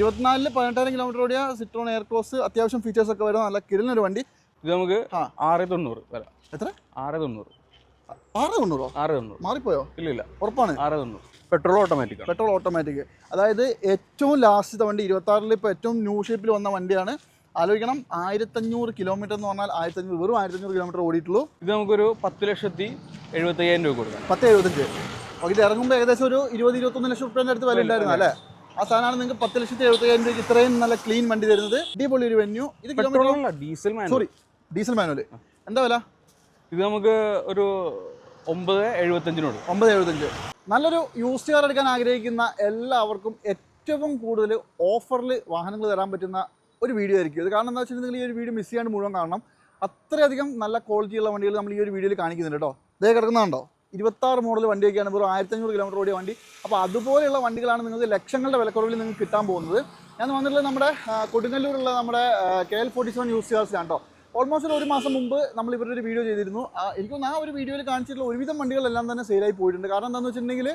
24 18,000 kilometre ഓടിയ Citroen Aircross അത്യാവശ്യം features ഒക്കെ വരുന്ന നല്ല കിടലൊരു വണ്ടി. ഇത് നമുക്ക് 690 വരാം. എത്ര? 690. 690? 690 മാറിപ്പോയോ? ഇല്ല ഉറപ്പാണ്. 690. Petrol automatic. Petrol automatic. അതായത് ഏറ്റവും ലാസ്റ്റത്തെ വണ്ടി 26-ൽ ഇപ്പോൾ ഏറ്റവും ന്യൂ ഷേപ്പിൽ വന്ന വണ്ടിയാണ്. ആലോചിക്കണം, 1500 കിലോമീറ്റർ എന്ന് പറഞ്ഞാൽ 1500 വെറും 1500 കിലോമീറ്റർ ഓടിയിട്ടുള്ളൂ. ഇത് നമുക്കൊരു 10,75,000 രൂപ കൊടുക്കാം. 10,75. ഇത് ഇറങ്ങുമ്പോൾ ഏകദേശം ഒരു 20-21 ലക്ഷം റുപ്യേൻ്റെ അടുത്ത് വില ഉണ്ടായിരുന്നു അല്ലേ? ആ സാധനമാണ് നിങ്ങൾക്ക് 10,75,000 രൂപയ്ക്ക് ഇത്രയും നല്ല ക്ലീൻ വണ്ടി തരുന്നത്. അടിപൊളി ഒരു വെന്യൂ. ഇത് ഡീസൽ മാനുവൽ. എന്താ വില? ഇത് നമുക്ക് ഒരു 9,75 9,75. നല്ലൊരു യൂസ്ഡ് കാർ എടുക്കാൻ ആഗ്രഹിക്കുന്ന എല്ലാവർക്കും ഏറ്റവും കൂടുതൽ ഓഫറിൽ വാഹനങ്ങൾ തരാൻ പറ്റുന്ന ഒരു വീഡിയോ ആയിരിക്കും ഇത്. കാരണം എന്താ വെച്ചിട്ടുണ്ടെങ്കിൽ ഈ ഒരു വീഡിയോ മിസ് ചെയ്യാണ്ട് മുഴുവൻ കാണണം. അത്രയധികം നല്ല ക്വാളിറ്റിയുള്ള വണ്ടികൾ നമ്മൾ ഈ ഒരു വീഡിയോയിൽ കാണിക്കുന്നുണ്ട് കേട്ടോ. ഇതേ കിടക്കുന്നുണ്ടോ? 26 മോഡൽ വണ്ടിയൊക്കെയാണ്, വെറും 1500 കിലോമീറ്റർ ഓടിയ വണ്ടി. അപ്പോൾ അതുപോലെയുള്ള വണ്ടികളാണ് നിങ്ങൾക്ക് ലക്ഷങ്ങളുടെ വിലക്കുറവിൽ നിങ്ങൾക്ക് കിട്ടാൻ പോകുന്നത്. ഞാൻ വന്നിട്ടുള്ളത് നമ്മുടെ കൊടുങ്ങല്ലൂരുള്ള നമ്മുടെ KL47 യൂസ്ഡ് കാർസിലാണ് കേട്ടോ. ഓൾമോസ്റ്റ് ഒരു മാസം മുമ്പ് നമ്മൾ ഇവരുടെ ഒരു വീഡിയോ ചെയ്തിരുന്നു. എനിക്കൊന്ന് ആ ഒരു വീഡിയോയിൽ കാണിച്ചിട്ടുള്ള ഒരുവിധം വണ്ടികളെല്ലാം തന്നെ സെയിലായി പോയിട്ടുണ്ട്. കാരണം എന്താണെന്ന് വെച്ചിട്ടുണ്ടെങ്കിൽ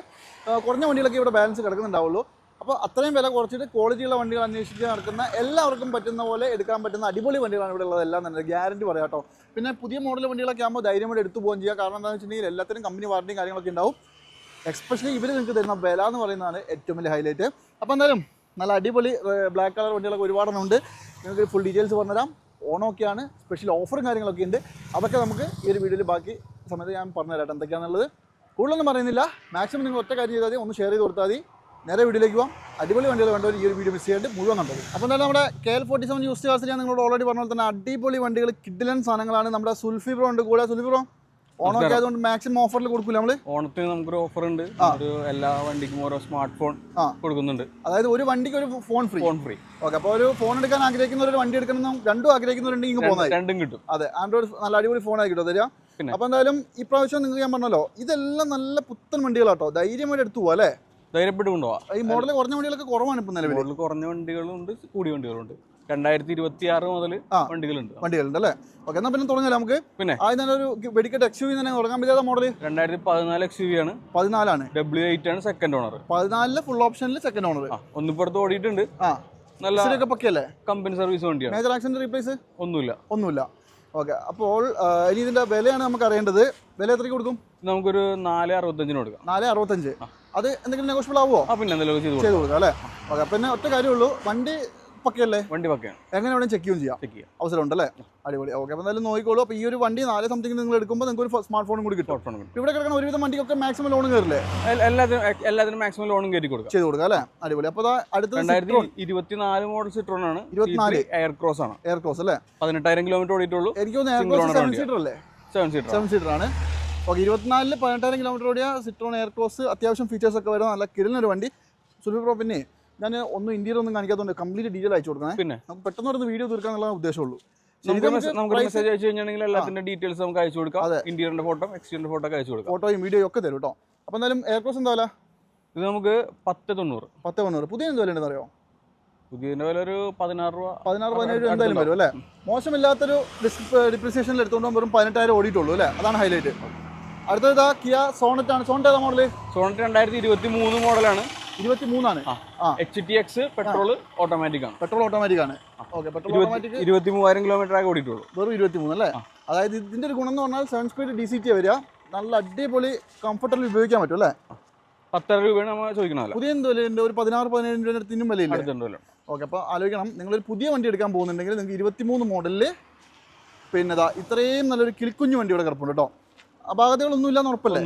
കുറഞ്ഞ വണ്ടികളൊക്കെ ഇവിടെ ബാലൻസ് കിടക്കുന്നുണ്ടാവുള്ളൂ. അപ്പോൾ അത്രയും വില കുറച്ചിട്ട് ക്വാളിറ്റിയുള്ള വണ്ടികൾ അന്വേഷിച്ച് നടക്കുന്ന എല്ലാവർക്കും പറ്റുന്ന പോലെ എടുക്കാൻ പറ്റുന്ന അടിപൊളി വണ്ടികളാണ് ഇവിടെ ഉള്ളത്. എല്ലാം തന്നെ ഗ്യാരണ്ടി പറയാം കേട്ടോ. പിന്നെ പുതിയ മോഡൽ വണ്ടികളൊക്കെ ആകുമ്പോൾ ധൈര്യമായിട്ട് എടുത്തു പോകുകയും ചെയ്യുക. കാരണം എന്താണെന്ന് വെച്ചിട്ടുണ്ടെങ്കിൽ എല്ലാത്തിനും കമ്പനി വാറണ്ടിയും കാര്യങ്ങളൊക്കെ ഉണ്ടാവും. എക്സ്പെഷ്യലി ഇവർ നിങ്ങൾക്ക് തരുന്ന വില എന്ന് പറയുന്നതാണ് ഏറ്റവും വലിയ ഹൈലൈറ്റ്. അപ്പോൾ എന്തായാലും നല്ല അടിപൊളി ബ്ലാക്ക് കളർ വണ്ടികളൊക്കെ ഒരുപാടെണ്ണമുണ്ട്. നിങ്ങൾക്ക് ഫുൾ ഡീറ്റെയിൽസ് പറഞ്ഞുതരാം. ഓണമൊക്കെയാണ്, സ്പെഷ്യൽ ഓഫറും കാര്യങ്ങളൊക്കെ ഉണ്ട്. അതൊക്കെ നമുക്ക് ഈ ഒരു വീഡിയോയിൽ ബാക്കി സമയത്ത് ഞാൻ പറഞ്ഞുതരാം എന്തൊക്കെയാണെന്നുള്ളത്. കൂടുതലൊന്നും പറയുന്നില്ല. മാക്സിമം നിങ്ങൾ ഒറ്റ കാര്യം ചെയ്താൽ മതി, ഒന്ന് ഷെയർ ചെയ്ത് കൊടുത്താൽ മതി. നേരെ വീഡിയോയിലേക്ക് പോകാം. അടിപൊളി വണ്ടികൾ വേണ്ടവർ ഈ ഒരു വീഡിയോ മിസ് ചെയ്യാണ്ട് മുഴുവൻ കണ്ടത്. അപ്പോൾ എന്തായാലും നമ്മുടെ KL47 യൂസ്ഡ് കാർസിൽ ഞാൻ നിങ്ങളോട് ഓൾറെഡി പറഞ്ഞ പോലെ തന്നെ അടിപൊളി വണ്ടികൾ, കിഡിലൻ സാധനങ്ങളാണ്. നമ്മുടെ സുൽഫി ബ്രോ ഉണ്ട് കൂടെ. സുൽഫി ബ്രോ, ഓണമൊക്കെ ആയതുകൊണ്ട് മാക്സിമം ഓഫറിൽ കൊടുക്കില്ല നമ്മൾ. ഓണത്തിന് നമുക്കൊരു ഓഫർ ഉണ്ട്. എല്ലാ വണ്ടിക്കും ഓരോ സ്മാർട്ട് ഫോൺ കൊടുക്കുന്നുണ്ട്. അതായത് ഒരു വണ്ടിക്ക് ഒരു ഫോൺ ഫ്രീ. ഓക്കെ, അപ്പോൾ ഒരു ഫോൺ എടുക്കാൻ ആഗ്രഹിക്കുന്ന ഒരു വണ്ടി എടുക്കണം, രണ്ടും ആഗ്രഹിക്കുന്നവരുണ്ടെങ്കിൽ പോകുന്നത് രണ്ടും കിട്ടും. അതെ, ആൻഡ്രോയിഡ് നല്ല അടിപൊളി ഫോണായി കിട്ടും തരിക. അപ്പോൾ എന്തായാലും ഈ പ്രാവശ്യം നിങ്ങൾക്ക് ഞാൻ പറഞ്ഞല്ലോ, ഇതെല്ലാം നല്ല പുത്തൻ വണ്ടികളാട്ടോ. ധൈര്യമായിട്ട് എടുത്തു പോകാം അല്ലേ? ധൈര്യപ്പെട്ട് കൊണ്ടുപോകാം. ഈ മോഡൽ കുറഞ്ഞ വണ്ടികളൊക്കെ കുറവാണ് ഇപ്പം നിലവിൽ. മോഡൽ കുറഞ്ഞ വണ്ടികളുണ്ട്, കൂടിയ വണ്ടികളുണ്ട്. 2026 മുതൽ വണ്ടികളുണ്ട് അല്ലേ? ഓക്കെ, എന്നാൽ പിന്നെ തുടങ്ങില്ല നമുക്ക്. പിന്നെ ആദ്യം തന്നെ ഒരു വെടിക്കെട്ട് XUV തന്നെ തുടങ്ങാൻ പറ്റിയ മോഡൽ 2014 XUV ആണ്. 14 W8 ആണ് സെക്കൻഡ് ഓണർ. 14 ഫുൾ ഓപ്ഷനിൽ സെക്കൻഡ് ഓണർ. ഒന്നിപ്പുറത്ത് ഓടിയിട്ടുണ്ട്. നല്ല പക്കല്ലേ? കമ്പനി സർവീസ് വണ്ടിയാണ്. മേജർ ആക്സിഡന്റ് റീപ്ലേസ് ഒന്നുമില്ല. ഓക്കെ, അപ്പോൾ ഇനി ഇതിന്റെ വിലയാണ് നമുക്ക് അറിയേണ്ടത്. വില എത്രയ്ക്ക് കൊടുക്കും? നമുക്കൊരു 465 കൊടുക്കാം. 465. അത് എന്തെങ്കിലും നെഗോഷ്യബിൾ ആവുമോ? പിന്നെ എന്തെങ്കിലും ചെയ്ത് കൊടുക്കാം അല്ലേ? ഓക്കെ, പിന്നെ ഒറ്റ കാര്യമുള്ളൂ, വണ്ടി പക്കയല്ലേ? വണ്ടി പക്കയാണ്. എങ്ങനെ വേണമെങ്കിൽ ചെക്ക് ചെയ്യാം, അവസരം ഉണ്ടല്ലേ? അടിപൊളി. ഓക്കെ, അപ്പോൾ എന്തായാലും നോക്കിക്കോളൂ. അപ്പോൾ ഈ ഒരു വണ്ടി 4 സംതിങ് നിങ്ങൾ എടുക്കുമ്പോൾ നിങ്ങൾക്ക് ഒരു സ്മാർട്ട് ഫോണും കൂടി കിട്ടും. ഇവിടെ കിടക്കുന്ന ഒരുവിധം വണ്ടിക്കൊക്കെ മാക്സിമം ലോൺ കയറില്ലേ? എല്ലാത്തിനും മാക്സിമം ലോണും കയറ്റി കൊടുക്കാം, ചെയ്ത് കൊടുക്കാം അല്ലേ? അടിപൊളി. അപ്പോൾ അടുത്ത 2024 മോഡൽ സിട്രോൺ ആണ്. 24 എയർക്രോസ് ആണ്. എയർക്രോസ് അല്ലേ? 18,000 കിലോമീറ്റർ ഓടിയിട്ടുള്ളൂ. എനിക്ക് തോന്നുന്നു 7 സീറ്റർ അല്ലേ? 7 സീറ്റർ ആണ്. ഓക്കെ, 24 18,000 കിലോമീറ്റർ ഓടിയ സിട്രോൺ എയർക്രോസ് അത്യാവശ്യം ഫീച്ചേഴ്സ് ഒക്കെ വരുന്ന നല്ല കിടലൊരു വണ്ടി. സുൽഫി ബ്രോ, പിന്നെ ഞാൻ ഒന്നും ഇന്ത്യയിൽ ഒന്നും കാണിക്കാത്തതുകൊണ്ട് കംപ്ലീറ്റ് ഡീറ്റെയിൽ അയച്ചു കൊടുക്കണം. പിന്നെ നമുക്ക് പെട്ടെന്ന് ഒരു വീഡിയോ തീർക്കാനുള്ള ഉദ്ദേശമുള്ളൂ. നമുക്ക് മെസ്സേജ് അയച്ചു കഴിഞ്ഞാൽ എല്ലാത്തിന്റെ ഡീറ്റെയിൽസ് നമുക്ക് അയച്ചു കൊടുക്കാം. ഇന്റീരിയറിന്റെ ഫോട്ടോ, എക്സ്റ്റീരിയറിന്റെ ഫോട്ടോ അയച്ചു കൊടുക്കാം. ഫോട്ടോയും വീഡിയോ ഒക്കെ തരും കേട്ടോ. അപ്പോൾ എന്തായാലും എയർക്രോസ് എന്താ വില? ഇത് നമുക്ക് 1090. പുതിയ എന്ത് വില ഉണ്ടെന്ന് അറിയോ? പുതിയതിന്റെ വില ഒരു 16 രൂപ 17 എന്തായാലും വരും അല്ലേ? മോശമില്ലാത്തൊരു ഡിപ്രിസിയേഷനിൽ എടുത്തുകൊണ്ട് വെറും 18,000 ഓടിയിട്ടുള്ളൂ അല്ലേ? അതാണ് ഹൈലൈറ്റ്. അടുത്തത് കിയ സോണറ്റ് ആണ്. സോണറ്റ് ഏതാ മോഡല്? സോണറ്റ് 2023 മോഡലാണ്. 23 ആണ്. HTX പെട്രോൾ ഓട്ടോമാറ്റിക് ആണ്. Okay, petrol automatic. 23,000 കിലോമീറ്റർ ആയി ഓടിയിട്ടുള്ളൂ. വെറും 23 അല്ലേ? അതായത് ഇതിന്റെ ഒരു ഗുണം എന്ന് പറഞ്ഞാൽ 7 സ്പീഡ് DCT വരിക. നല്ല അടിപൊളി കംഫർട്ടബിൾ ഉപയോഗിക്കാൻ പറ്റും അല്ലേ? 10,000 രൂപയാണ് നമ്മൾ ചോദിക്കണമല്ലോ. പുതിയ എന്തോ ഒരു 16-17 രൂപ അടുത്തിനും വിലയില്ല. ഓക്കെ, അപ്പോൾ ആലോചിക്കണം, നിങ്ങളൊരു പുതിയ വണ്ടി എടുക്കാൻ പോകുന്നുണ്ടെങ്കിൽ നിങ്ങൾക്ക് 23 മോഡലിൽ പിന്നെ ഇത്രയും നല്ലൊരു കിളിക്കുഞ്ഞു വണ്ടി ഇവിടെ കിടപ്പുണ്ട് കേട്ടോ. അപാകതകളൊന്നും ഇല്ലാന്ന് ഉറപ്പല്ലേ?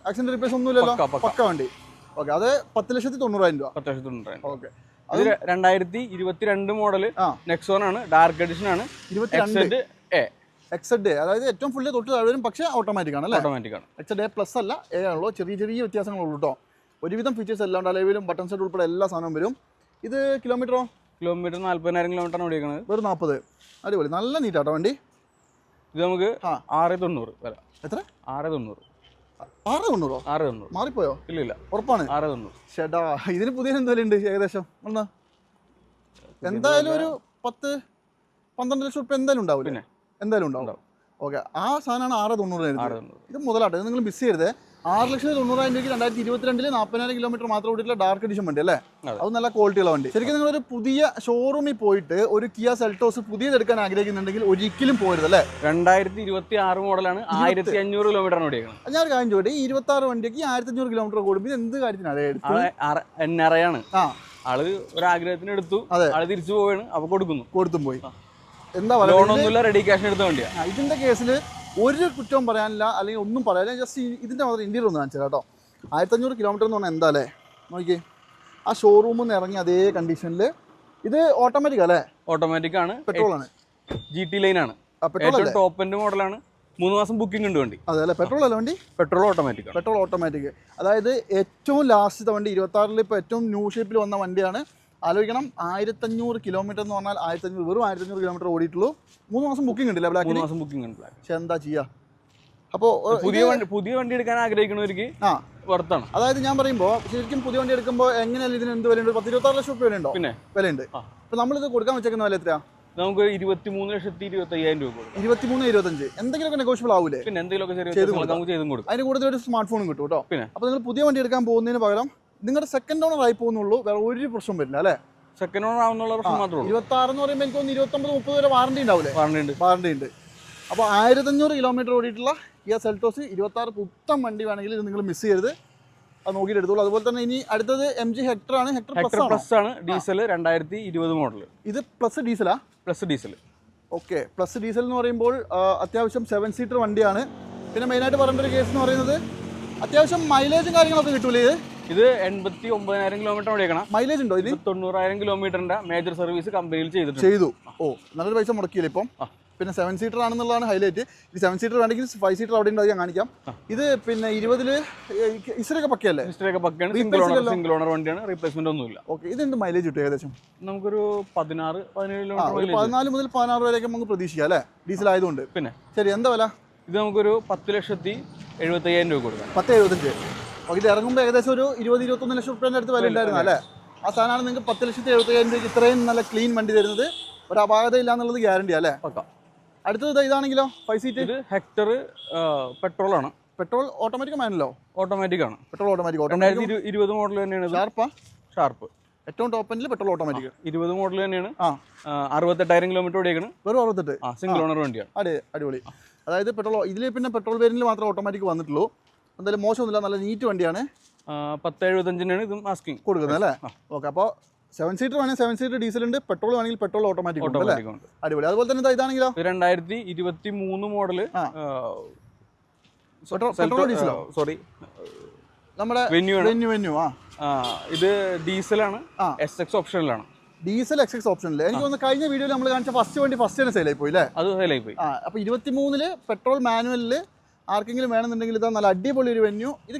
ആക്സിഡന്റ് റിപ്പേഴ്സ് ഒന്നും ഇല്ലല്ലോ, പക്ക വണ്ടി. ഓക്കെ, അത് 10,90,000 രൂപ. 10,90,000. ഓക്കെ, അത് 2022 മോഡല് നെക്സോൺ ആണ്. ഡാർക്ക് എഡിഷൻ ആണ്. 22 XZ, അതായത് ഏറ്റവും ഫുള്ളി തൊട്ട് താഴെ, പക്ഷേ ഓട്ടോമാറ്റിക് ആണ് അല്ലേ? ഓട്ടോമാറ്റിക് ആണ്. XZ പ്ലസ് അല്ല, A ആണല്ലോ. ചെറിയ വ്യത്യാസങ്ങളുള്ളൂ കേട്ടോ. ഒരുവിധം ഫീച്ചേഴ്സ് എല്ലാം ഉണ്ട്. അലവിലും ബട്ടൺ സെറ്റ് ഉൾപ്പെടെ എല്ലാ സാധനവും വരും. ഇത് കിലോമീറ്റർ 40,000 കിലോമീറ്റർ ആണ് ഓടിക്കുന്നത്. വെറും 40. അടിപൊളി, നല്ല നീറ്റാട്ടോ വണ്ടി. ഇത് നമുക്ക് 690 വരാം. എത്ര? 690. 690 മാറിപ്പോയോ? ഇല്ല, ഉറപ്പാണ്. 690. ചേട്ടാ, ഇതിന് പുതിയ എന്തായാലും ഉണ്ട് ഏകദേശം എന്തായാലും ഒരു 10-12 ലക്ഷം റുപ്യ എന്തായാലും ഉണ്ടാവും. എന്തായാലും ഉണ്ടാവും. ഓക്കെ, ആ സാധനമാണ് 690. ഇത് മുതലാട്ടെ, ഇത് നിങ്ങൾ മിസ് ചെയ്യരുത്. 6,90,000 രൂപയ്ക്ക് 2022 40,000 കിലോമീറ്റർ മാത്രം ഓടിയിട്ടുള്ള ഡാർക്ക് എഡിഷൻ വണ്ടി അല്ലേ? അത് നല്ല ക്വാളിറ്റിയുള്ള വണ്ടി. ശരിക്കും നിങ്ങളൊരു പുതിയ ഷോറൂമിൽ പോയിട്ട് ഒരു കിയ സെൽറ്റോസ് പുതിയത് എടുക്കാൻ ആഗ്രഹിക്കുന്നുണ്ടെങ്കിൽ ഒരിക്കലും പോരുത് അല്ലേ? 2026 മോഡലാണ്, 1500 കിലോമീറ്റർ ഓടിക്കുന്നത്. ഞാൻ ഒരു കാര്യം ചോദിട്ടെ, ഈ 26 വണ്ടിക്ക് 1500 കിലോമീറ്റർ കൂടുമ്പോൾ ഇത് എന്ത് കാര്യത്തിനാണ് എന്നറിയാണ് ആള് ഒരു ആഗ്രഹത്തിന് എടുത്തു, ആള് തിരിച്ചു പോവാണ്, അപ്പൊ കൊടുത്തും പോയി. എന്താ ലോണൊന്നുമില്ല, റെഡി ക്യാഷ് എടുത്ത വണ്ടിയാ. ഇതിന്റെ കേസിൽ ഒരു കുറ്റവും പറയാനില്ല, അല്ലെങ്കിൽ ഒന്നും പറയാനില്ല. ജസ്റ്റ് ഇതിന്റെ മാത്രം ഇന്ത്യയിൽ ഒന്ന് കാണിച്ചു കേട്ടോ. 1500 കിലോമീറ്റർ എന്ന് പറഞ്ഞാൽ എന്താ അല്ലേ? നോക്കി, ആ ഷോറൂമിൽ നിന്ന് ഇറങ്ങി അതേ കണ്ടീഷനിൽ. ഇത് ഓട്ടോമാറ്റിക് അല്ലേ? ഓട്ടോമാറ്റിക് ആണ്, പെട്രോൾ ആണ്, GT ലൈൻ ആണ്, ടോപ്പ് എൻഡ് മോഡലാണ്. 3 മാസം ബുക്കിംഗ് ഉണ്ട് വണ്ടി. അതെ അല്ലേ? പെട്രോൾ അല്ല വണ്ടി? Petrol automatic. Petrol automatic. അതായത് ഏറ്റവും ലാസ്റ്റത്തെ വണ്ടി 26 ഇപ്പോൾ ഏറ്റവും ന്യൂ ഷേപ്പിൽ വന്ന വണ്ടിയാണ്. ആലോചിക്കണം, 1500 കിലോമീറ്റർ എന്ന് പറഞ്ഞാൽ 1500 വെറും 1500 കിലോമീറ്റർ ഓടിയിട്ടുള്ളൂ. 3 മാസം ബുക്കിംഗ് ഉണ്ടല്ലേ ബ്ലാക്ക്? 3 മാസം ബുക്കിംഗ് ഉണ്ട് ബ്ലാക്ക്. പക്ഷെ എന്താ ചെയ്യുക? അപ്പോൾ പുതിയ വണ്ടി എടുക്കാൻ ആഗ്രഹിക്കുന്നവർക്ക് വർത്താണ്. അതായത് ഞാൻ പറയുമ്പോൾ ശരിക്കും പുതിയ വണ്ടി എടുക്കുമ്പോൾ എങ്ങനെയല്ല ഇതിന് എന്ത് വിലയുണ്ട്? 10-26 ലക്ഷം രൂപ വിലയുണ്ടോ? പിന്നെ വിലയുണ്ട്. അപ്പോൾ നമ്മളിത് കൊടുക്കാൻ വെച്ചേക്കുന്ന വില എത്രയാ? നമുക്ക് 23,25,000 രൂപ. 23-25 എന്തെങ്കിലുമൊക്കെ നെഗോഷ്യബിൾ ആവൂലേ? പിന്നെ എന്തെങ്കിലുമൊക്കെ ചെയ്തും കൊടുക്കും. അതിന് കൂടുതൽ ഒരു സ്മാർട്ട് ഫോണും കിട്ടും കേട്ടോ. പിന്നെ അപ്പോൾ നിങ്ങൾ പുതിയ വണ്ടി എടുക്കാൻ പോകുന്നതിന് പകരം നിങ്ങളുടെ സെക്കൻഡ് ഓണർ ആയി പോകുന്നുള്ളൂ, വേറെ ഒരു പ്രശ്നം വരില്ല അല്ലേ? സെക്കൻഡ് ഓണർ ആവുന്നുള്ള പ്രശ്നം മാത്രമേ ഉള്ളൂ. 26 എന്ന് പറയുമ്പോൾ എനിക്ക് 29-30 വരെ വാറണ്ടി ഉണ്ടാവില്ലേ? വാറണ്ടി ഉണ്ട്. അപ്പോൾ 1500 കിലോമീറ്റർ ഓടിയിട്ടുള്ള കിയ സെൽറ്റോസ് 26 പുത്തൻ വണ്ടി വേണമെങ്കിൽ ഇത് നിങ്ങൾ മിസ് ചെയ്യരുത്, അത് നോക്കിയിട്ട് എടുത്തോളൂ. അതുപോലെ തന്നെ ഇനി അടുത്തത് MG ഹെക്ടർ ആണ്. ഹെക്ടർ പ്ലസ് ആണ്, ഡീസൽ 2020 മോഡൽ. ഇത് പ്ലസ് ഡീസലാ? Plus diesel. Okay, plus diesel എന്ന് പറയുമ്പോൾ അത്യാവശ്യം 7 സീറ്റർ വണ്ടിയാണ്. പിന്നെ മെയിനായിട്ട് പറയേണ്ട ഒരു കേസ് എന്ന് പറയുന്നത് അത്യാവശ്യം മൈലേജും കാര്യങ്ങളൊക്കെ കിട്ടൂലേ? ഇത് 89,000 കിലോമീറ്റർ ഓടിക്കണം. മൈലേജ് ഉണ്ടോ ഇത്? 90,000 കിലോമീറ്ററിന്റെ മേജർ സർവീസ് കമ്പനിയിൽ ചെയ്തു. ഓ, നല്ലൊരു പൈസ മുടക്കിയില്ല ഇപ്പം. പിന്നെ 7 സീറ്റർ ആണെന്നുള്ളതാണ് ഹൈലൈറ്റ്. ഈ 7 സീറ്റർ വേണമെങ്കിൽ 5 സീറ്റർ അവിടെ ഉണ്ട്, ഞാൻ കാണിക്കാം. ഇത് പിന്നെ 20 ഹിസ്റ്ററിയൊക്കെ പക്കയല്ലേ? ഹിസ്റ്ററിയൊക്കെ പക്കയാണ്. സിംഗിൾ ഓണർ വണ്ടിയാണ്, റീപ്ലേസ്മെന്റ് ഒന്നുമില്ല. ഓക്കെ, ഇത് എന്ത് മൈലേജ് കിട്ടും ഏകദേശം? നമുക്കൊരു 14-17 കിലോമീറ്റർ, 14 മുതൽ 16 വരെയൊക്കെ നമുക്ക് പ്രതീക്ഷിക്കാം അല്ലേ, ഡീസൽ ആയതുകൊണ്ട്. പിന്നെ ശരി, എന്താ വില? ഇത് നമുക്കൊരു 10,75,000 രൂപ കൊടുക്കാം. 10,75. ഓക്കെ, ഇത് ഇറങ്ങുമ്പോൾ ഏകദേശം ഒരു 20-21 ലക്ഷം റുപ്യേൻ്റെ അടുത്ത് വില ഉണ്ടായിരുന്നു അല്ലേ? ആ സാധനമാണ് നിങ്ങൾക്ക് 10,75,000 രൂപയ്ക്ക് ഇത്രയും നല്ല ക്ലീൻ വണ്ടി തരുന്നത്. ഒരു അപാകത ഇല്ല എന്നുള്ളത് ഗ്യാരണ്ടി അല്ലേ? അടുത്തത് ഇതാണെങ്കിലോ 5 സീറ്റ്. ഇത് ഹെക്ടർ പെട്രോൾ ആണ്. പെട്രോൾ ഓട്ടോമാറ്റിക് മാനുവലോ? ഓട്ടോമാറ്റിക് ആണ്. Petrol automatic. 2020 മോഡൽ തന്നെയാണ്. ഷാർപ്പ് ഏറ്റവും ടോപ്പ് എൻഡിൽ പെട്രോൾ ഓട്ടോമാറ്റിക് 20 മോഡൽ തന്നെയാണ്. 68,000 കിലോമീറ്റർ ഓടിയേക്കണം. വെറും 68. സിംഗിൾ ഓണർ വണ്ടിയാണ്. അടിപൊളി. അതായത് പെട്രോൾ ഇതിൽ പിന്നെ പെട്രോൾ വേരിയന്റിൽ മാത്രമേ ഓട്ടോമാറ്റിക് വന്നിട്ടുള്ളൂ. എന്തായാലും മോശമൊന്നുമില്ല, നല്ല നീറ്റ് വണ്ടിയാണ്. 10,75 ഇതും ആസ്കിങ് കൊടുക്കുന്നത് അല്ലേ? ഓക്കെ, അപ്പോൾ 7 സീറ്റർ വേണമെങ്കിൽ 7 സീറ്റർ ഡീസൽ ഉണ്ട്, പെട്രോൾ വേണമെങ്കിൽ പെട്രോൾ ഓട്ടോമാറ്റിക് ഉണ്ട്. അടിപൊളി. അതുപോലെ തന്നെ ഇതാണെങ്കിലോ 2023 മോഡല് പെട്രോൾ ഡീസലോ? സോറി, നമ്മുടെ വെന്യൂ. ഇത് ഡീസലാണ്, SX ഓപ്ഷനിലാണ്. ഡീസൽ XX ഓപ്ഷനിൽ. എനിക്ക് തോന്നുന്നു കഴിഞ്ഞ വീഡിയോയിൽ നമ്മൾ കാണിച്ച വണ്ടി ഫസ്റ്റ് തന്നെ സെയിലായി പോയി അല്ലേ? അത് സെയിലായി പോയി. അപ്പോൾ 23 പെട്രോൾ മാനുവലിൽ ആർക്കെങ്കിലും വേണമെന്നുണ്ടെങ്കിൽ ഇതാ നല്ല അടിപൊളി ഒരു വെന്യൂ. ഇത്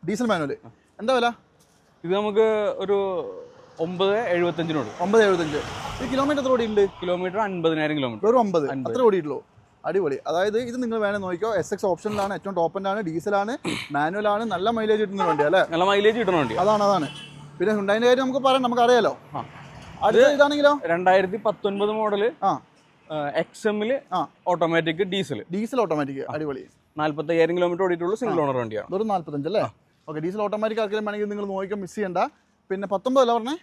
ഡീസൽ മാനുവൽ. എന്താ വില? ഇത് നമുക്ക് ഒരു 9,75 9,75. ഈ കിലോമീറ്റർ എത്ര ഓടിയുണ്ട്? Kilometre 50,000 kilometre. വെറും 50 അത്ര ഓടിയിട്ടുള്ളൂ. അടിപൊളി. അതായത് ഇത് നിങ്ങൾ വേണമെങ്കിൽ നോക്കിയോ, SX ഓപ്ഷനിലാണ്, ഏറ്റവും ടോപ്പ് എൻഡ് ആണ്, ഡീസലാണ്, മാനുവൽ ആണ്, നല്ല മൈലേജ് കിട്ടുന്ന വണ്ടി അല്ലേ? നല്ല മൈലേജ് കിട്ടുന്ന വണ്ടി. അതാണ്. പിന്നെ ഹുണ്ടായിന്റെ കാര്യം നമുക്ക് പറയാം, നമുക്കറിയാലോ. അടുത്ത ഇതാണെങ്കിലോ 2019 മോഡല് XM-ല് ഓട്ടോമാറ്റിക് ഡീസൽ ഓട്ടോമാറ്റിക്. അടിപൊളി. 45,000 കിലോമീറ്റർ ഓടിയിട്ടുള്ളൂ, സിംഗിൾ ഓണർ വണ്ടിയാണ്. വെറും 45 അല്ലേ? ഓക്കെ, ഡീസൽ ഓട്ടോമാറ്റിക് ആർക്കെങ്കിലും വേണമെങ്കിൽ നിങ്ങൾ നോക്കിയാൽ മിസ് ചെയ്യണ്ട. പിന്നെ 19 അല്ല പറഞ്ഞേ?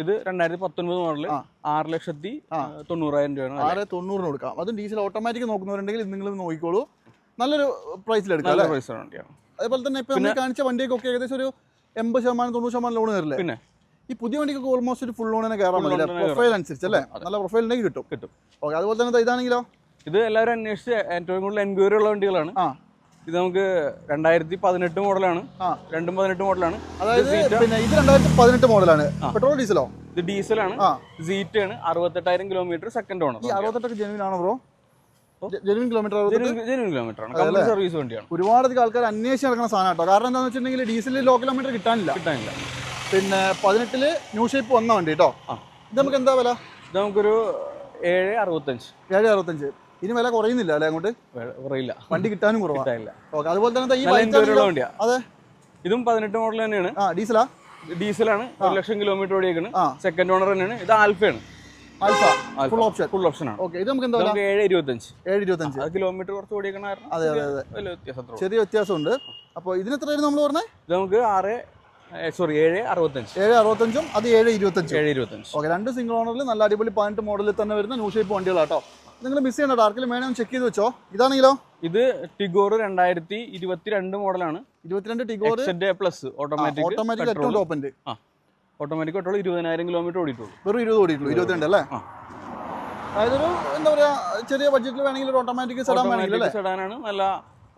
ഇത് 2019 മോഡല് 6,90,000 രൂപയാണ്. 6,90 കൊടുക്കാം. അതും ഡീസൽ ഓട്ടോമാറ്റിക് നോക്കുന്നവരുണ്ടെങ്കിൽ ഇത് നിങ്ങൾ നോക്കിക്കോളൂ, നല്ലൊരു പ്രൈസിൽ എടുക്കാം. അതേപോലെ തന്നെ ഇപ്പൊ നമ്മൾ കാണിച്ച വണ്ടിയൊക്കെ ഏകദേശം ഒരു 80%, 90% ലോൺ കയറില്ലേ? പിന്നെ ഈ പുതിയ വണ്ടിക്കൊക്കെ ഓൾമോസ്റ്റ് ഒരു ഫുൾ ലോണിനെ കയറാൻ പറ്റില്ല, പ്രൊഫൈൽ അനുസരിച്ച് അല്ലേ? നല്ല പ്രൊഫൈൽ ഉണ്ടെങ്കിൽ കിട്ടും. ഓക്കെ, അതുപോലെ തന്നെ ഇതാണെങ്കിലോ? ഇത് എല്ലാവരും അന്വേഷിച്ച് ഏറ്റവും കൂടുതൽ എൻക്വയറി ഉള്ള വണ്ടികളാണ്. ഇത് നമുക്ക് 2018 മോഡലാണ്. 2018 മോഡലാണ്. അതായത് പിന്നെ ഇത് 2018 മോഡലാണ്. പെട്രോൾ ഡീസലോ? ഇത് ഡീസലാണ്, സീറ്റ് ആണ്. 68,000 കിലോമീറ്റർ സെക്കൻഡ് ഓണർ. ഈ 68 ജെനുവിൻ ആണോ ബ്രോ? ജെനുവിൻ കിലോമീറ്റർ ആണ്, കമ്പനി സർവീസ് വണ്ടിയാണ്. ഒരുപാട് ആൾക്കാർ അന്വേഷിച്ച് നടക്കുന്ന സാധനം കേട്ടോ. കാരണം എന്താണെന്ന് വെച്ചിട്ടുണ്ടെങ്കിൽ ഡീസലിൽ ലോ കിലോമീറ്റർ കിട്ടാനില്ല. പിന്നെ 18 ന്യൂ ഷേപ്പ് വന്ന വണ്ടി കേട്ടോ. ഇത് നമുക്ക് എന്താ വില? ഇത് നമുക്കൊരു 7,65. ഇനി വില കുറയുന്നില്ല അല്ലേ? അങ്ങോട്ട് കുറയില്ല, വണ്ടി കിട്ടാനും കുറവാണ്. ഓക്കെ, അതുപോലെ തന്നെ അതെ, ഇതും 18 മോഡൽ തന്നെയാണ്. ഡീസലാണ്, 1,00,000 കിലോമീറ്റർ ഓടിയേക്കാണ്, സെക്കൻഡ് ഓണർ തന്നെയാണ്. ഇത് ആൽഫയാണ്. Alpha full option. Full option ആണ്. ഓക്കെ, ഇത് നമുക്ക് എന്താ 725. 725. കിലോമീറ്റർ കുറച്ച് ഓടിക്കണ അതെ അതെ അതെ, വലിയ വ്യത്യാസം. ചെറിയ വ്യത്യാസമുണ്ട്. അപ്പോൾ ഇതിന് എത്രയായിരുന്നു നമ്മൾ പറഞ്ഞത്? ഇത് നമുക്ക് 765. 765 അത് 725. 725. ഓക്കെ, രണ്ട് സിംഗിൾ ഓണറിൽ നല്ല അടിപൊളി 18 മോഡലിൽ തന്നെ വരുന്ന ന്യൂ ഷേപ്പ് വണ്ടികളാട്ടോ. നിങ്ങൾ മിസ് ചെയ്യണ്ട, ആർക്കെങ്കിലും വേണമെങ്കിൽ ചെക്ക് ചെയ്ത് വെച്ചോ. ഇതാണെങ്കിലോ ഇത് ടിഗോർ 2022 മോഡലാണ്. 22 ടിഗോർ പ്ലസ് ഓട്ടോമാറ്റിക് ഏറ്റവും ടോപ്പ് ഉണ്ട്. ഓട്ടോമാറ്റിക് പെട്രോൾ 20,000 കിലോമീറ്റർ ഓടിയിട്ടുള്ളൂ. വെറും 20 ഓടിയിട്ടുള്ളൂ, 22 അല്ലേ? അതായത് ഒരു എന്താ പറയാ, ചെറിയ ബഡ്ജറ്റിൽ വേണമെങ്കിൽ ഒരു ഓട്ടോമാറ്റിക് സെഡാനാണ്. നല്ല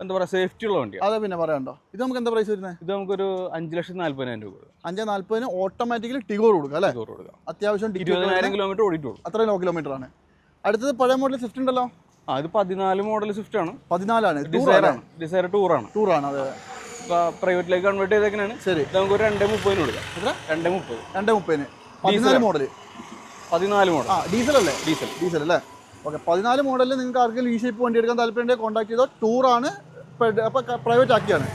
എന്താ പറയാ, സേഫ്റ്റി ഉള്ള വണ്ടിയാണ്. അതെ, പിന്നെ പറയാണ്ടോ. ഇത് നമുക്ക് എന്താ പ്രൈസ് വരുന്നത്? ഇത് നമുക്കൊരു 5,40,000 രൂപ. 5,40,000 ഓട്ടോമാറ്റിക്കലി ടിഗോർ കൊടുക്കുക അല്ലേ? അത്യാവശ്യം 20,000 കിലോമീറ്റർ ഓടിയിട്ടുള്ളൂ. അത്രയും ലോ കിലോമീറ്റർ ആണ്. അടുത്തത് പഴയ മോഡൽ സ്വിഫ്റ്റ് ഉണ്ടല്ലോ. ഇത് 14 മോഡൽ സ്വിഫ്റ്റ് ആണ്. 14 ഡിസയർ ടൂറാണ്. അതെ. പ്രൈവറ്റിലേക്ക് കൺവേർട്ട് ചെയ്തേക്കാണ്. ശരി, നമുക്ക് ഒരു 230 കൊടുക്കാം. 230 14 മോഡൽ. 14 മോഡൽ ഡീസൽ അല്ലേ? ഡീസൽ അല്ലേ? ഓക്കെ, 14 മോഡലിൽ നിങ്ങൾക്ക് ആർക്കെങ്കിലും ഈ ഷേപ്പ് വണ്ടി എടുക്കാൻ താല്പര്യം കോൺടാക്ട് ചെയ്തോ. ടൂറാണ്, അപ്പോൾ പ്രൈവറ്റ് ആക്കിയാണ്.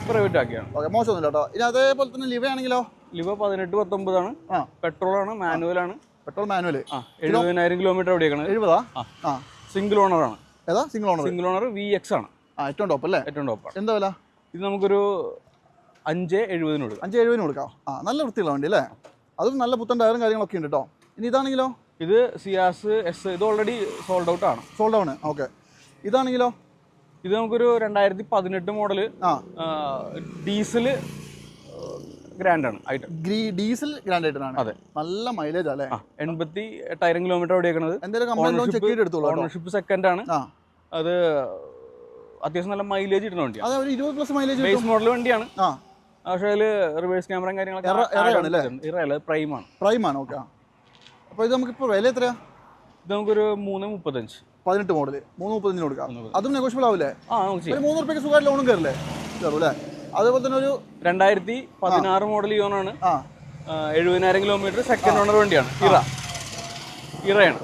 ഓക്കെ, മോശമൊന്നുമില്ല കേട്ടോ. ഇനി അതേപോലെ തന്നെ ലിവ ആണെങ്കിലോ? ലിവ 18-19 ആണ്. പെട്രോൾ ആണ്, മാനുവൽ ആണ്. Petrol manual. 70,000 കിലോമീറ്റർ ഓടിയേക്കണത്. 70. സിംഗിൾ ഓണർ ആണ്. ഏതാ single owner? Single owner VX ആണ്. ഏറ്റവും ടോപ്പ് അല്ലേ? ഏറ്റവും ടോപ്പാണ്. എന്താ വില? ഇത് നമുക്കൊരു 5,70 കൊടുക്കാം. 5,70 കൊടുക്കാം. നല്ല വൃത്തിയുള്ള വണ്ടി അല്ലേ? അതും നല്ല പുത്തൻ ടയറും കാര്യങ്ങളൊക്കെ ഉണ്ട് കേട്ടോ. ഇനി ഇതാണെങ്കിലോ? ഇത് സിയാസ് എസ്. ഇത് ഓൾറെഡി സോൾഡ് ഔട്ട് ആണ്. Sold out. ഓക്കെ, ഇതാണെങ്കിലോ? ഇത് നമുക്കൊരു 2018 മോഡല് ഡീസൽ ഗ്രാൻഡ് ആണ്. ഡീസൽ ഗ്രാൻഡ് ആയിട്ടാണ്. അതെ, നല്ല മൈലേജ് അല്ലേ? 88,000 കിലോമീറ്റർ ഓടിയേക്കണത്. ഓണർഷിപ്പ് സെക്കൻഡ് ആണ്. അത് അത്യാവശ്യം നല്ല മൈലേജ് കിട്ടുന്ന വണ്ടിയാണ്. അതെ, ഒരു 20+ മൈലേജ്. ബേസ് മോഡൽ വണ്ടിയാണ്. പക്ഷേ അതിൽ റിവേഴ്സ് ക്യാമറയും കാര്യങ്ങളൊക്കെ പ്രൈം ആണ്. ഓക്കെ, അപ്പോൾ ഇത് നമുക്കിപ്പോൾ വില എത്രയാ? ഇത് നമുക്കൊരു 335. 18 മോഡൽ 330 കൊടുക്കാം. അതും നെഗോഷ്യബിൾ ആവില്ലേ? ഒരു 300 രൂപയ്ക്ക് സുഖമായിട്ട് ലോണും കയറില്ലേ? കയറും അല്ലേ? അതേപോലെ തന്നെ ഒരു 2016 മോഡൽ ഇയോണാണ്. 70,000 കിലോമീറ്റർ സെക്കൻഡ് ഓണർ വണ്ടിയാണ്. ഇറയാണ്.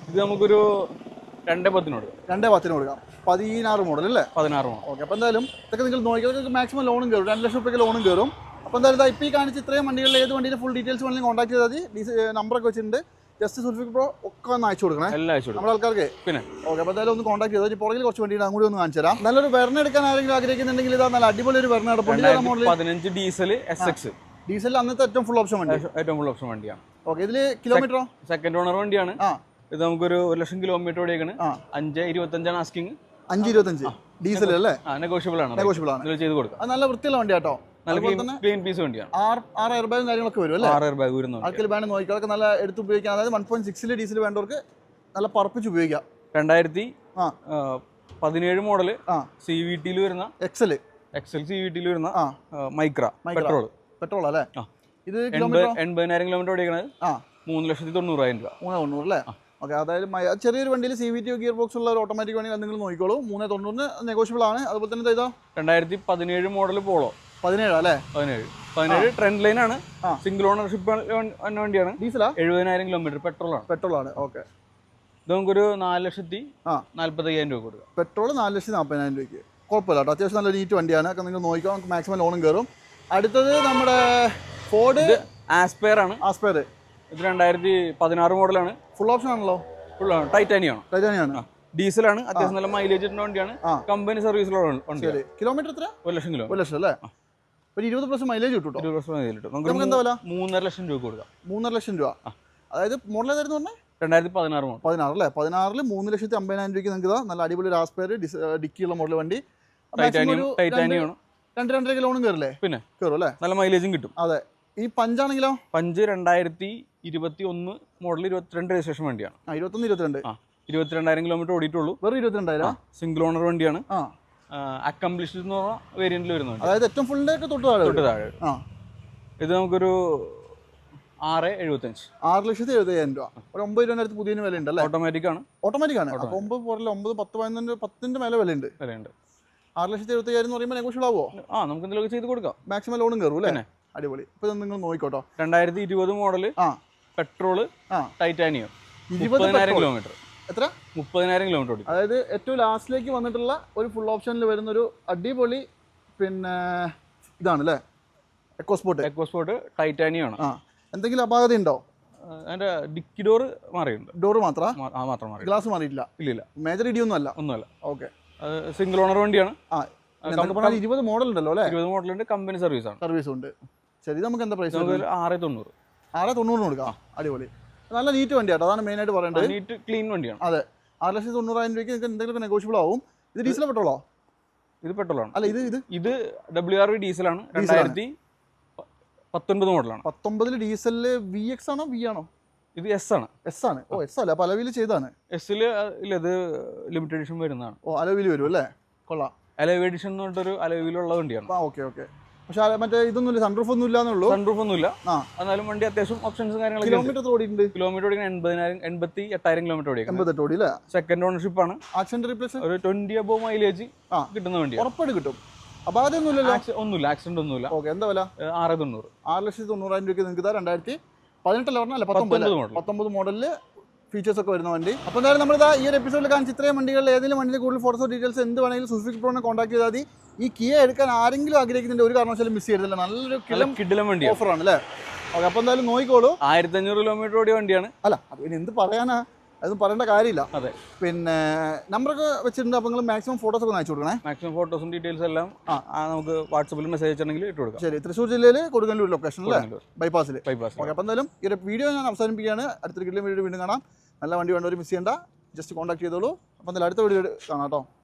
ഇത് നമുക്കൊരു 210 കൊടുക്കാം. 210 കൊടുക്കാം. 16 മോഡൽ അല്ലേ? 16 മോഡൽ. ഓക്കെ, അപ്പോൾ എന്തായാലും ഇതൊക്കെ നിങ്ങൾ നോക്കിയാൽ മാക്സിമം ലോണും കയറും. 2 ലക്ഷം രൂപയ്ക്ക് ലോണും കയറും. അപ്പോൾ എന്തായാലും ഇപ്പോൾ ഈ കാണിച്ച് ഇത്രയും വണ്ടികളിൽ ഏത് വണ്ടിയുടെ ഫുൾ ഡീറ്റെയിൽസ് വേണമെങ്കിലും കോൺടാക്ട് ചെയ്താൽ മതി. നമ്പറൊക്കെ വെച്ചിട്ടുണ്ട്. ജസ്റ്റ് സുൽഫിക് പ്രോ ഒക്കെ ഒന്ന് അയച്ചു കൊടുക്കണേ നമ്മുടെ ആൾക്കാർക്ക്. പിന്നെ ഓക്കെ, അപ്പോൾ എന്തായാലും ഒന്ന് കോൺടാക്ട് ചെയ്താൽ പുറകിൽ കുറച്ച് വണ്ടിയുടെ അങ്ങോട്ട് ഒന്ന് കാണിച്ചു തരാം. നല്ലൊരു വെർണ എടുക്കാൻ ആരെങ്കിലും ആഗ്രഹിക്കുന്നുണ്ടെങ്കിൽ ഇതാ നല്ല അടിപൊളി ഒരു വെർണ. 15 diesel SX. ഡീസൽ അന്നത്തെ ഏറ്റവും ഫുൾ ഓപ്ഷൻ വണ്ടിയാണ്. ഓക്കെ, ഇതിൽ കിലോമീറ്ററോ? സെക്കൻഡ് ഓണർ വണ്ടിയാണ്. ഇത് നമുക്കൊരു 1,00,000 കിലോമീറ്റർ ഓടിയേക്കാണ്. 5.25 ആസ്കിങ്. 5.25 ഡീസൽ അല്ലേ? നെഗോഷ്യബിൾ ആണ്. ചെയ്ത് കൊടുക്കാം. അത് നല്ല വൃത്തിയുള്ള വണ്ടി കേട്ടോ. ക്ലീൻ പീസ് വണ്ടിയാണ്. 6 എയർ ബാഗും കാര്യങ്ങളൊക്കെ വരും അല്ലേ? 6 എയർ ബാഗ് വരുന്നു. ആർക്കെങ്കിലും വേണം നോക്കിയാൽ നല്ല എടുത്ത് ഉപയോഗിക്കാം. അതായത് 1.6 ഡീസൽ വേണ്ടവർക്ക് നല്ല പറപ്പിച്ച് ഉപയോഗിക്കാം. 2017 മോഡല് CVT വരുന്ന XL CVT വരുന്ന മൈക്ര പെട്രോൾ അല്ലേ? ഇത് 80,000 കിലോമീറ്റർ ഓടിക്കുന്നത്. 3,90,000 രൂപ. 390 അല്ലേ? ഓക്കെ, അതായത് ചെറിയൊരു വണ്ടിയിൽ CVT ഗിയർ ബോക്സ് ഉള്ള ഒരു ഓട്ടോമാറ്റിക് വണ്ടി നിങ്ങൾ നോക്കിക്കോളൂ. 390 നെഗോഷ്യബിൾ ആണ്. അതുപോലെ തന്നെ ഇതാ 2017 മോഡൽ പോളോ. 17 അല്ലേ? 17 ട്രെൻഡ് ലൈൻ ആണ്. സിംഗിൾ ഓണർഷിപ്പ് വണ്ടിയാണ്. ഡീസലാ? 70,000 കിലോമീറ്റർ പെട്രോൾ ആണ്. ഓക്കെ, ഇത് നമുക്കൊരു 4,40,000 രൂപ കൊടുക്കുക. പെട്രോൾ 4,40,000 രൂപയ്ക്ക് കുഴപ്പമില്ല കേട്ടോ. അത്യാവശ്യം നല്ല നീറ്റ് വണ്ടിയാണ്. ഒക്കെ നിങ്ങൾ നോക്കിക്കോ, നമുക്ക് മാക്സിമം ലോണും കയറും. അടുത്തത് നമ്മുടെ ഫോർഡ് ആസ്പയർ ആണ്. ഇത് 2016 മോഡലാണ്. ഫുൾ ഓപ്ഷൻ ആണല്ലോ? ടൈറ്റാനിയം ആണ്. ഡീസലാണ്. അത്യാവശ്യം നല്ല മൈലേജ് കിട്ടുന്ന വണ്ടിയാണ്. കമ്പനി സർവീസിലുള്ള വണ്ടിയാണ്. കിലോമീറ്റർ എത്ര? 1,00,000 1 ലക്ഷം അല്ലേ? ഒരു 20% മൈലേജ് കിട്ടും. 20% മൈലേജ് കിട്ടും. നമുക്ക് എന്താ വില? 3.5 ലക്ഷം രൂപ കൊടുക്കാം. 3.5 ലക്ഷം രൂപ. അതായത് മോഡൽ ഏതായിരുന്നു പറഞ്ഞത്? 2016 മോഡൽ. 16 അല്ലേ? 16ൽ 3,50,000 രൂപയ്ക്ക് നിങ്ങൾക്ക് നല്ല അടിപൊളി ഒരു ആസ്പയർ ഡിക്കിയുള്ള മോഡൽ വണ്ടി. ടൈറ്റാനിയം 2-2.5 ലോണും കയറില്ലേ? പിന്നെ കയറും അല്ലേ? നല്ല മൈലേജും കിട്ടും. അതെ. ഈ പഞ്ചാണെങ്കിലോ? പഞ്ച് 2021 മോഡൽ 22 രജിസ്ട്രേഷൻ വണ്ടിയാണ്. 22 22,000 കിലോമീറ്റർ ഓടിയിട്ടുള്ളൂ. വെറും 22,000. സിംഗിൾ ഓണർ വണ്ടിയാണ്. അക്കംപ്ലിഷ്ഡ് എന്ന് പറഞ്ഞ വേരിയന്റിൽ വരുന്നുണ്ട്. അതായത് ഏറ്റവും ഫുള്ളിന്റെ ഒക്കെ തൊട്ട് താഴെ. ഇത് നമുക്കൊരു 6.75. 6,70,000 രൂപ. ഒരു 9 രൂപ അടുത്ത് പുതിയ വില ഉണ്ടല്ലേ? ഓട്ടോമാറ്റിക് ആണ്. അപ്പോൾ 9 പോരല്ല, 9, 10, 10ന്റെ മേലെ വിലയുണ്ട്. 6,70,000 എന്ന് പറയുമ്പോൾ നെഗോഷ്യബിൾ ആവുമോ? നമുക്ക് എന്തെങ്കിലും ചെയ്ത് കൊടുക്കാം. മാക്സിമം ലോണും കയറും അല്ലേ? അടിപൊളി. ഇപ്പൊ നിങ്ങൾ നോക്കിക്കോട്ടോ. 2020 മോഡല് പെട്രോള് ടൈറ്റാനിയം. 30,000 കിലോമീറ്റർ. എത്ര? 30,000 കിലോമീറ്റർ ഓടി. അതായത് ഏറ്റവും ലാസ്റ്റിലേക്ക് വന്നിട്ടുള്ള ഒരു ഫുൾ ഓപ്ഷനിൽ വരുന്ന ഒരു അടിപൊളി പിന്നെ ഇതാണ് അല്ലേ? എക്കോസ്പോർട്ട് ടൈറ്റാനിയം ആണ്. എന്തെങ്കിലും അപാകത ഉണ്ടോ? അതിന്റെ ഡിക്കി ഡോർ മാറിയിട്ടുണ്ട്. ഡോറ് മാത്രം മാത്രം മാറി, ഗ്ലാസ് മാറിയിട്ടില്ല. ഇല്ല. മേജർ ഇടിയൊന്നും അല്ല. ഒന്നുമല്ല. ഓക്കെ. സിംഗിൾ ഓണർ വണ്ടിയാണ്. 20 മോഡൽ ഉണ്ടല്ലോ അല്ലേ? 20 മോഡലുണ്ട്. കമ്പനി സർവീസ് ആണ്. സർവീസും ഉണ്ട്. ശരി, നമുക്ക് എന്താ പ്രൈസ്? 690. 690 കൊടുക്കാം. അടിപൊളി, നല്ല നീറ്റ് വണ്ടിയാട്ടോ, അതാണ് മെയിൻ ആയിട്ട് പറയേണ്ടത്. നീറ്റ് ക്ലീൻ വണ്ടിയാണ്. അതെ, 6,90,000 രൂപയ്ക്ക് നിങ്ങൾക്ക് എന്തെങ്കിലും നെഗോഷ്യബിൾ ആവും. ഇത് ഡീസൽ പെട്രോളോ? ഇത് പെട്രോളാണ്. അല്ല, ഇത് WRV ഡീസലാണ്. 2019 മോഡലാണ്. 19 ഡീസലില് VX ആണോ V ആണോ? ഇത് S ആണ്. S ആണ്. ഓ, S അല്ല, അപ്പോൾ അലവിൽ ചെയ്താണ്. S ഇല്ല, ഇത് ലിമിറ്റഡ് എഡിഷൻ വരുന്നതാണ്. ഓ, അലവിൽ വരും അല്ലേ? കൊള്ളാം. അലോയ് എഡിഷൻ എന്ന് പറഞ്ഞിട്ടൊരു അലോയിലുള്ള വണ്ടിയാണ്. ഓക്കെ. പക്ഷെ മറ്റേ ഇതൊന്നുമില്ല, സൺറൂഫ് ഒന്നും ഇല്ലാന്നുള്ളൂ. സൺറൂഫ് ഒന്നുമില്ല. എന്നാലും വണ്ടി അത്യാവശ്യം ഓപ്ഷൻസും കാര്യങ്ങളൊക്കെ. കിലോമീറ്റർ ഓടിയിട്ടുണ്ട്. കിലോമീറ്റർ ഓടിക്കാൻ 88,000 കിലോമീറ്റർ ഓടിക്കും. 88 ഓടി അല്ലേ? സെക്കൻഡ് ഓണർഷിപ്പ് ആണ്. ആക്സിഡന്റ് റീപ്ലേസ് ഒരു 20 അബോ മൈലേജ് കിട്ടുന്ന വണ്ടിയാണ്. ഉറപ്പായിട്ട് കിട്ടും. അപ്പൊ അതൊന്നുമില്ലല്ലോ? ഒന്നുമില്ല, ആക്സിഡന്റ് ഒന്നുമില്ല. ഓക്കെ. എന്താ വില? 690. 6,90,000 രൂപയ്ക്ക് നിങ്ങൾക്ക് 2018 അല്ല 19 മോഡലില് ഫീച്ചേഴ്സ് ഒക്കെ വരുന്ന വണ്ടി. അപ്പോൾ എന്തായാലും നമ്മളിതാ ഈ ഒരു എപ്പിസോഡിൽ കാണിച്ച ഇത്രയും വണ്ടികളിൽ ഏതെങ്കിലും വണ്ടിയുടെ കൂടുതൽ ഫോട്ടോസോ ഡീറ്റെയിൽസ് എന്ത് വേണമെങ്കിലും സുസുക്കി പ്രോനെ കോൺടാക്ട് ചെയ്താൽ മതി. ഈ കിയ എടുക്കാൻ ആരെങ്കിലും ആഗ്രഹിക്കുന്നുണ്ട്, ഒരു കാരണവശാലും മിസ് ചെയ്തില്ല. നല്ലൊരു കിടിലം വണ്ടി ഓഫറാണ് അല്ലേ? ഓക്കെ. അപ്പോൾ എന്തായാലും നോക്കിക്കോളൂ. 1500 കിലോമീറ്റർ ഓടിയ വണ്ടിയാണ്. അല്ല, അത് പിന്നെ എന്ത് പറയാനാ, അതൊന്നും പറയേണ്ട കാര്യമില്ല. അതെ. പിന്നെ നമ്പറൊക്കെ വെച്ചിട്ടുണ്ട്. അപ്പോൾ നിങ്ങൾ മാക്സിമം ഫോട്ടോസ് ഒക്കെ അയച്ചു കൊടുക്കണേ. മാക്സിമം ഫോട്ടോസും ഡീറ്റെയിൽസ് എല്ലാം നമുക്ക് വാട്സപ്പിൽ മെസ്സേജ് അയച്ചിട്ടുണ്ടെങ്കിൽ ഇട്ട് കൊടുക്കാം. ശരി. തൃശ്ശൂർ ജില്ലയിൽ കൊടുങ്ങല്ലൂർ ലൊക്കേഷൻ അല്ലേ? ബൈപ്പാസിൽ. ഓക്കെ. അപ്പോൾ എന്തായാലും ഈ ഒരു വീഡിയോ ഞാൻ അവസാനിപ്പിക്കുകയാണ്. അടുത്തൊരു കിലോ വീഡിയോ വീണ്ടും കാണാം. നല്ല വണ്ടി വേണ്ടവർ മിസ് ചെയ്യേണ്ട, ജസ്റ്റ് കോൺടാക്ട് ചെയ്തോളൂ. അപ്പോൾ എന്തായാലും അടുത്ത വീഡിയോ കാണാം കേട്ടോ.